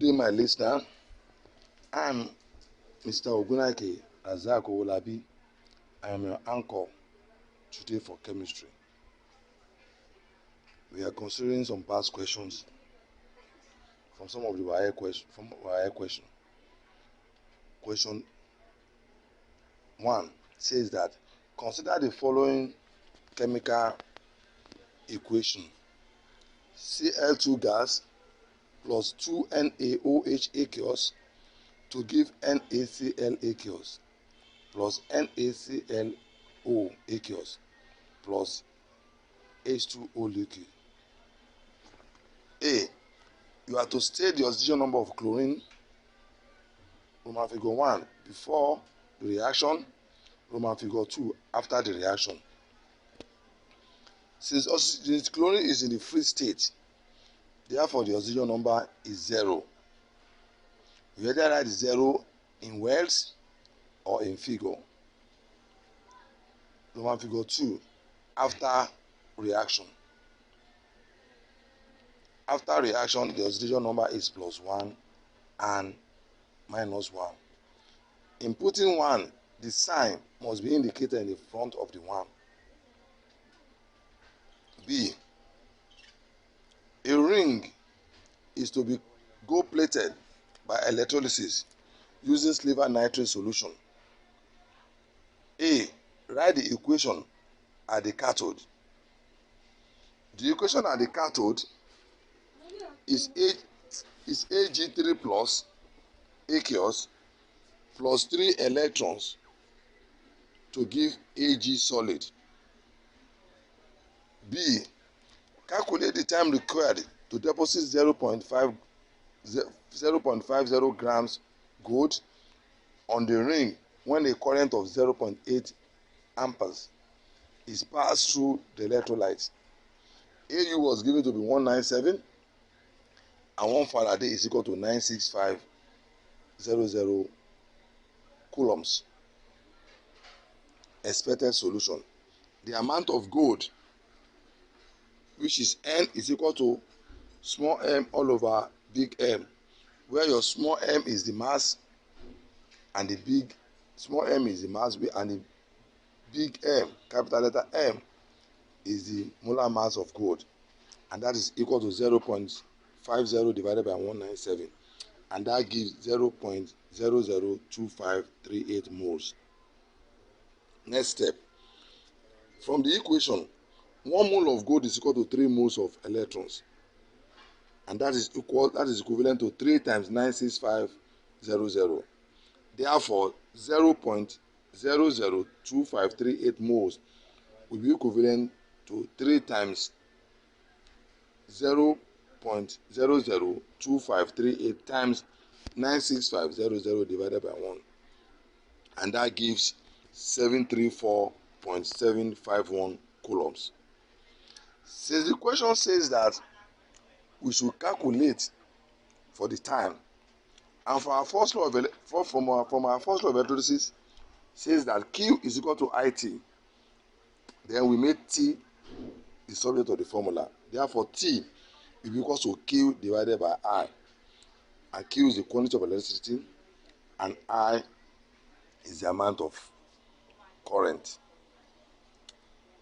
day, my listener. I'm Mr. Ogunake Razak Owolabi. I am your anchor today for chemistry. We are considering some past questions from some of the WAEC question. Question 1 says that consider the following chemical equation: Cl2 gas plus 2NaOH aqueous to give NaCl aqueous plus NaClO aqueous plus H2O liquid. A. You are to state the oxidation number of chlorine, Roman figure 1, before the reaction, Roman figure 2, after the reaction. Since chlorine is in the free state, therefore the oxidation number is 0. You either write 0 in words or in figure. Roman figure 2, after reaction. After reaction, the oxidation number is +1 and -1. In putting 1, the sign must be indicated in the front of the 1. B. A ring is to be gold-plated by electrolysis using silver nitrate solution. A. Write the equation at the cathode. The equation at the cathode is Ag3 plus aqueous plus 3 electrons to give Ag solid. B. Calculate the time required to deposit 0.50 grams gold on the ring when a current of 0.8 amperes is passed through the electrolyte. Au was given to be 197 and 1 Faraday is equal to 96500 coulombs. Expected solution. The amount of gold, which is N, is equal to small m all over big M, where your small m is the mass and the small m is the mass, and the big M, capital letter M, is the molar mass of gold, and that is equal to 0.50 divided by 197, and that gives 0.002538 moles. Next step. From the equation, 1 mole of gold is equal to 3 moles of electrons, and that is equivalent to 3 times 96500. Therefore, 0.002538 moles will be equivalent to 3 times 0.002538 times 96500 divided by 1, and that gives 734.751 coulombs. Since the question says that we should calculate for the time, and for our first law of electrolysis says that Q is equal to IT, then we make T the subject of the formula. Therefore, T will be equal to Q divided by I, and Q is the quantity of electricity and I is the amount of current,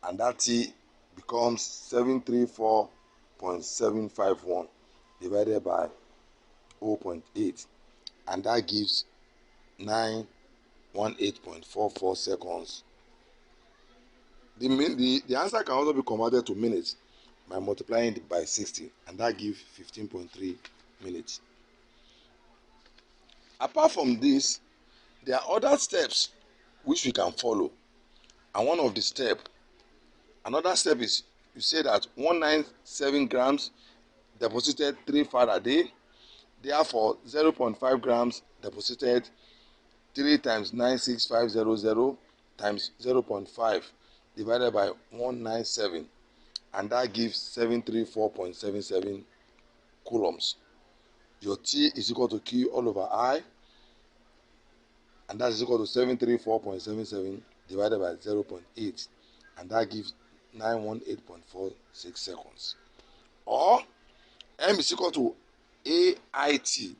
and that T becomes 734.751 divided by 0.8, and that gives 918.44 seconds. The answer can also be converted to minutes by multiplying it by 60, and that gives 15.3 minutes. Apart from this, there are other steps which we can follow, and another step is, you say that 197 grams deposited 3 Faraday, therefore 0.5 grams deposited 3 times 96500 times 0.5 divided by 197, and that gives 734.77 coulombs. Your T is equal to Q all over I, and that is equal to 734.77 divided by 0.8, and that gives 918.46 seconds. Or M is equal to AIT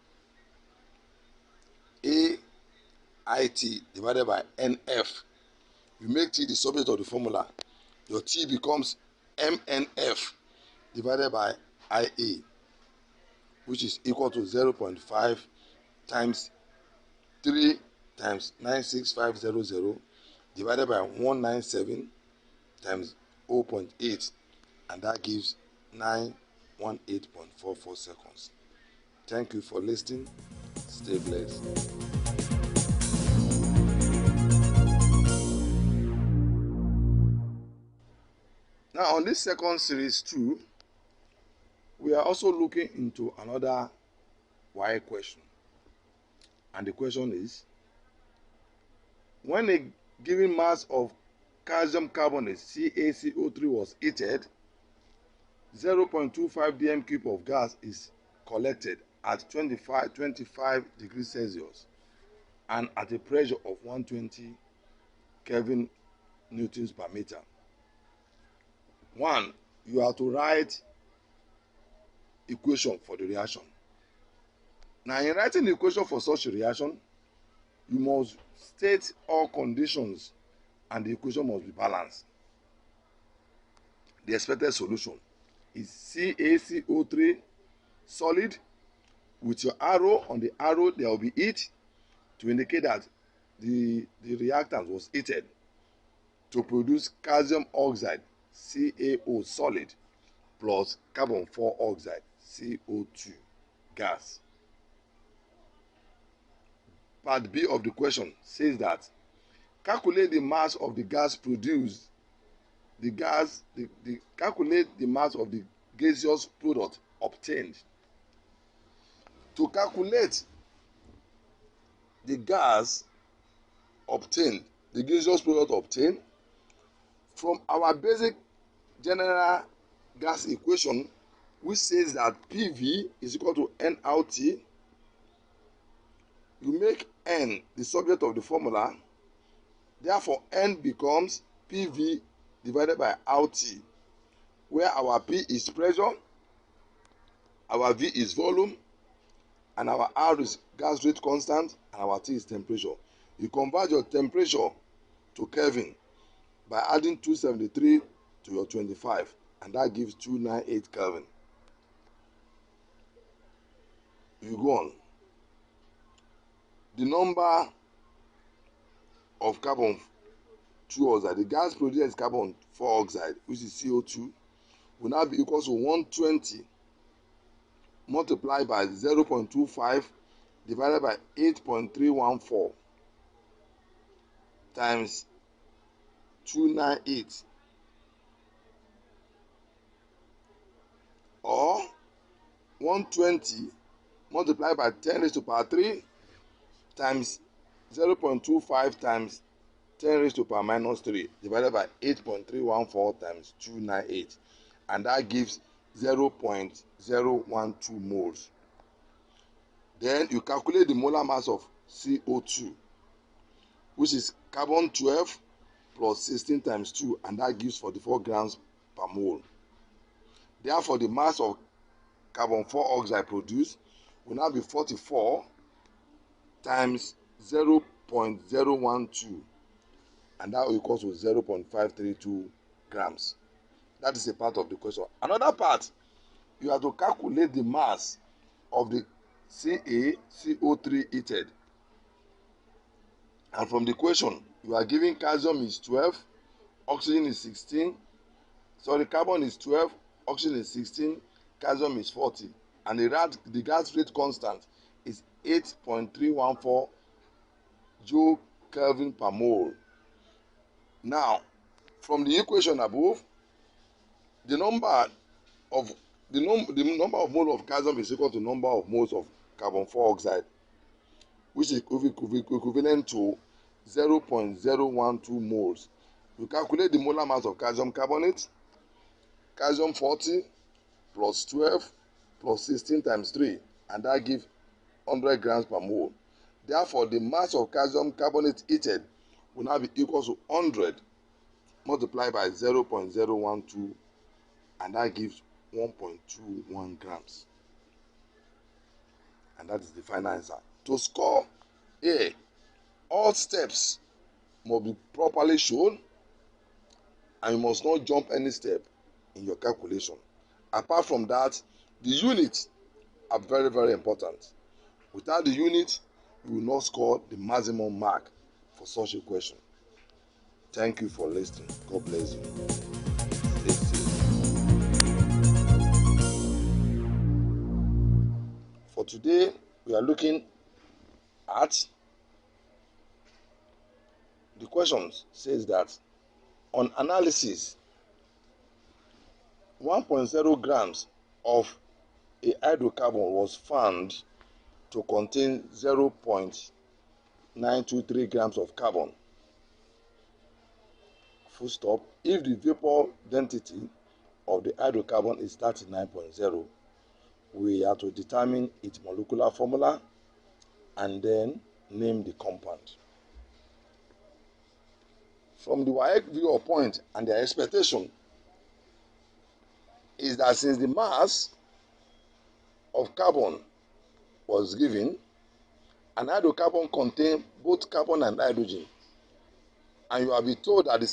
AIT divided by NF. You make T the subject of the formula. Your T becomes MNF divided by IA, which is equal to 0.5 times 3 times 96500 divided by 197 times 0.8, and that gives 918.44 seconds. Thank you for listening. Stay blessed. Now on this second series too, we are also looking into another why question. And the question is, when a given mass of calcium carbonate CaCO3 was heated, 0.25 dm cube of gas is collected at 25 degrees Celsius and at a pressure of 120 Kelvin newtons per meter. 1. You have to write equation for the reaction. Now, in writing the equation for such a reaction, you must state all conditions and the equation must be balanced. The expected solution is CaCO3 solid. With your arrow, on the arrow there will be heat to indicate that the reactant was heated to produce calcium oxide CaO solid plus carbon 4 oxide CO2 gas. Part B of the question says that calculate the mass of the gas produced. Calculate the mass of the gaseous product obtained. To calculate the gas obtained, the gaseous product obtained, from our basic general gas equation, which says that PV is equal to nRT, you make N the subject of the formula. Therefore, N becomes PV divided by RT, where our P is pressure, our V is volume, and our R is gas rate constant, and our T is temperature. You convert your temperature to Kelvin by adding 273 to your 25, and that gives 298 Kelvin. You go on. The number of carbon 2 oxide, the gas produced is carbon 4 oxide, which is CO2, will now be equal to 120 multiplied by 0.25 divided by 8.314 times 298, or 120 multiplied by 10 raised to power 3 times 0.25 times 10 raised to power minus 3 divided by 8.314 times 298, and that gives 0.012 moles. Then you calculate the molar mass of CO2, which is carbon 12 plus 16 times 2, and that gives 44 grams per mole. Therefore, the mass of carbon 4 oxide produced will now be 44 times 0.012, and that will equal to 0.532 grams. That is a part of the question. Another part, you have to calculate the mass of the CaCO3 heated. And from the question, you are given calcium is 12, oxygen is 16, carbon is 12, oxygen is 16, calcium is 40, and the gas rate constant is 8.314 joule Kelvin per mole. Now, from the equation above, the number of moles of calcium is equal to number of moles of carbon 4 oxide, which is equivalent to 0.012 moles. You calculate the molar mass of calcium carbonate, calcium 40 plus 12 plus 16 times 3, and that gives 100 grams per mole. Therefore, the mass of calcium carbonate heated will now be equal to 100 multiplied by 0.012, and that gives 1.21 grams. And that is the final answer. To score Here, all steps must be properly shown, and you must not jump any step in your calculation. Apart from that, the units are very, very important. Without the unit, you will not score the maximum mark for such a question. Thank you for listening. God bless you. Stay safe. For today, we are looking at the questions. Says that on analysis, 1.0 grams of a hydrocarbon was found to contain 0.923 grams of carbon. Full stop. If the vapor density of the hydrocarbon is 39.0, we have to determine its molecular formula and then name the compound. From the WAEC viewpoint and their expectation is that since the mass of carbon was given, an hydrocarbon contains both carbon and hydrogen, and you have been told that the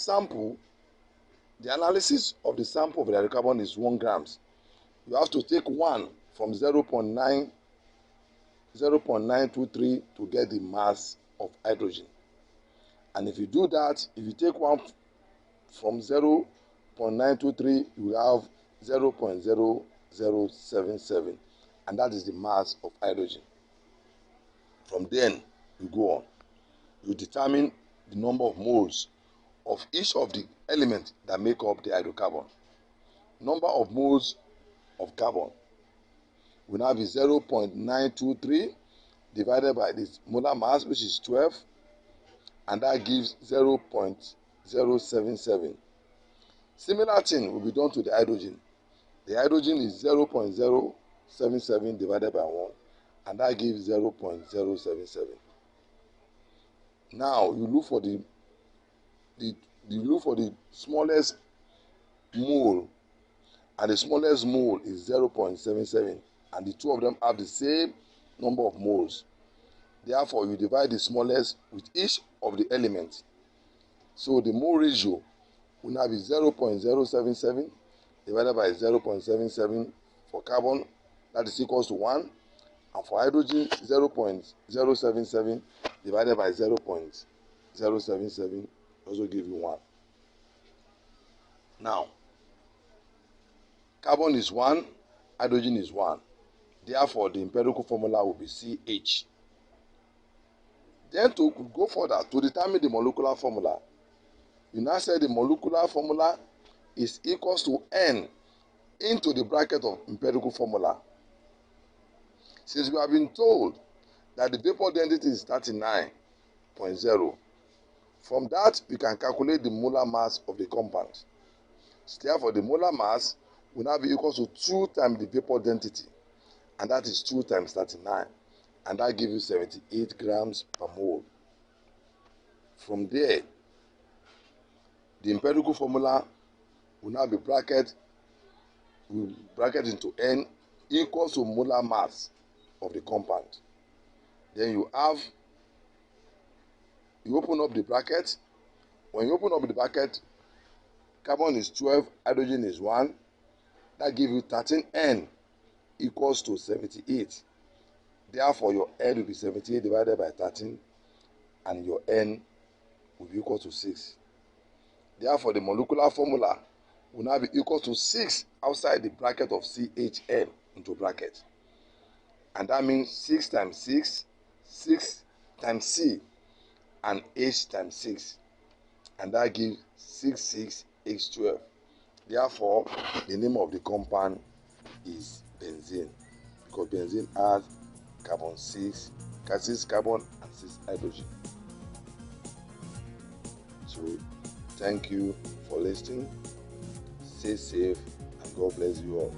analysis of the sample of the hydrocarbon is 1 grams. You have to take 1 from 0.923 to get the mass of hydrogen. And if you do that, if you take 1 from 0.923, you have 0.0077, and that is the mass of hydrogen. From then, you go on. You determine the number of moles of each of the elements that make up the hydrocarbon. Number of moles of carbon will now be 0.923 divided by the molar mass, which is 12, and that gives 0.077. Similar thing will be done to the hydrogen. The hydrogen is 0.077 divided by 1, and that gives 0.077. Now you look for the smallest mole, and the smallest mole is 0.77, and the two of them have the same number of moles. Therefore, you divide the smallest with each of the elements. So the mole ratio will now be 0.077 divided by 0.77 for carbon, that is equals to 1, and for hydrogen 0.077 divided by 0.077 also give you 1. Now, carbon is 1, hydrogen is 1. Therefore, the empirical formula will be CH. Then to go further, to determine the molecular formula, you now say the molecular formula is equals to N into the bracket of empirical formula. Since we have been told that the vapor density is 39.0, from that we can calculate the molar mass of the compound. Therefore, the molar mass will now be equal to 2 times the vapor density, and that is 2 times 39, and that gives you 78 grams per mole. From there, the empirical formula will now be bracketed into N equals to molar mass of the compound. Then you open up the bracket. When you open up the bracket, carbon is 12, hydrogen is 1. That gives you 13N equals to 78. Therefore, your N will be 78 divided by 13, and your N will be equal to 6. Therefore, the molecular formula will now be equal to 6 outside the bracket of CHN into bracket. And that means 6 times 6, 6 times C, and H times 6. And that gives 66H12. Therefore, the name of the compound is benzene, because benzene has carbon 6 carbon and 6 hydrogen. So, thank you for listening. Stay safe, and God bless you all.